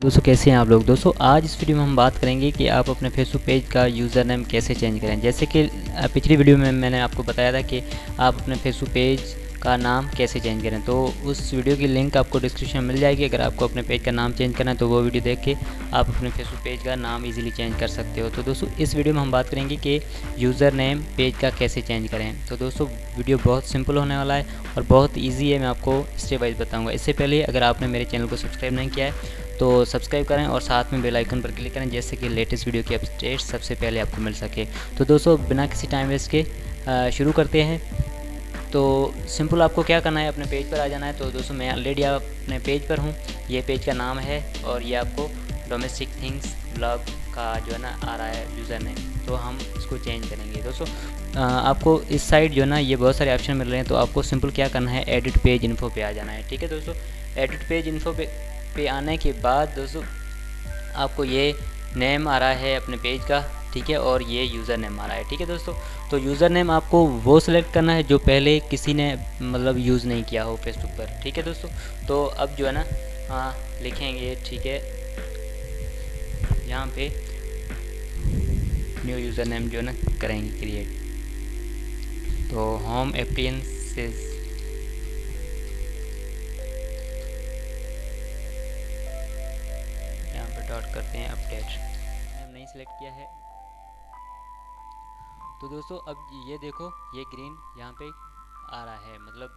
दोस्तों कैसे हैं आप लोग। दोस्तों आज इस वीडियो में हम बात करेंगे कि आप अपने फेसबुक पेज का यूज़र नेम कैसे चेंज करें। जैसे कि पिछली वीडियो में मैंने आपको बताया था कि आप अपने फेसबुक पेज का नाम कैसे चेंज करें, तो उस वीडियो की लिंक आपको डिस्क्रिप्शन में मिल जाएगी। अगर आपको अपने पेज का नाम चेंज करना है तो वो वीडियो देख के आप अपने फेसबुक पेज का नाम इजीली चेंज कर सकते हो। तो दोस्तों इस वीडियो में हम बात करेंगे कि यूज़र नेम पेज का कैसे चेंज करें। तो दोस्तों वीडियो बहुत सिंपल होने वाला है और बहुत ईजी है, मैं आपको स्टेप बाइज बताऊँगा। इससे पहले अगर आपने मेरे चैनल को सब्सक्राइब नहीं किया है तो सब्सक्राइब करें और साथ में बेल आइकन पर क्लिक करें, जैसे कि लेटेस्ट वीडियो की अपडेट सबसे पहले आपको मिल सके। तो दोस्तों बिना किसी टाइम वेस्ट के शुरू करते हैं। तो सिंपल आपको क्या करना है, अपने पेज पर आ जाना है। तो दोस्तों मैं ऑलरेडी अपने पेज पर हूँ, ये पेज का नाम है और ये आपको डोमेस्टिक थिंग्स ब्लॉग का जो है ना आ रहा है यूज़र नेम, तो हम इसको चेंज करेंगे। दोस्तों आपको इस साइड जो है ना ये बहुत सारे ऑप्शन मिल रहे हैं, तो आपको सिंपल क्या करना है, एडिट पेज इन्फो पे आ जाना है। ठीक है दोस्तों, एडिट पेज इन्फो पे आने के बाद दोस्तों आपको ये नेम आ रहा है अपने पेज का, ठीक है, और ये यूज़र नेम आ रहा है। ठीक है दोस्तों, तो यूज़र नेम आपको वो सिलेक्ट करना है जो पहले किसी ने मतलब यूज़ नहीं किया हो फेसबुक पर। ठीक है दोस्तों, तो अब जो है ना लिखेंगे, ठीक है, यहाँ पे न्यू यूज़र नेम जो है ना करेंगे क्रिएट। तो होम अप्लायंसेस डॉट करते हैं अपडेट, हम नहीं सिलेक्ट किया है। तो दोस्तों अब ये देखो, ये ग्रीन यहाँ पे आ रहा है, मतलब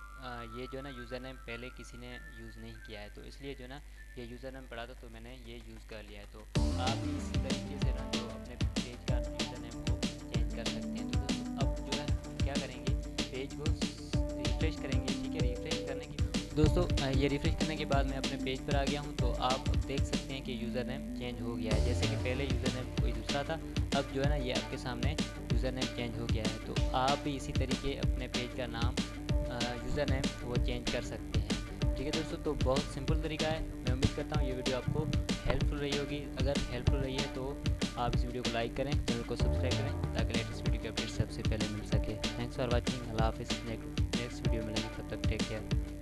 ये जो है ना यूज़र नेम पहले किसी ने यूज़ नहीं किया है, तो इसलिए जो है ना ये यूज़र नेम पड़ा था तो मैंने ये यूज़ कर लिया है। तो आप भी इसी तरीके से रन जो अपने पेज का यूज़र नेम को चेंज कर सकते हैं। तो दोस्तों अब जो है क्या करेंगे, पेज को रिफ्रेश करेंगे। ठीक है, रिफ्रेश करने की दोस्तों ये रिफ्रेश करने के बाद मैं अपने पेज पर आ गया हूँ। तो आप देख सकते हैं कि यूज़र नेम चेंज हो गया है। जैसे कि पहले यूज़र नेम कोई दूसरा था, अब जो है ना ये आपके सामने यूज़र नेम चेंज हो गया है। तो आप भी इसी तरीके अपने पेज का नाम यूज़र नेम वो चेंज कर सकते हैं। ठीक है दोस्तों, तो बहुत सिंपल तरीका है। मैं उम्मीद करता हूँ ये वीडियो आपको हेल्पफुल रही होगी। अगर हेल्पफुल रही है तो आप इस वीडियो को लाइक करें, चैनल को सब्सक्राइब करें ताकि लेटेस्ट वीडियो की अपडेट सबसे पहले मिल सके। Thanks for watching. अल्लाह हाफिज़। नेक्स्ट वीडियो मिलेंगे, तब तक टेक केयर।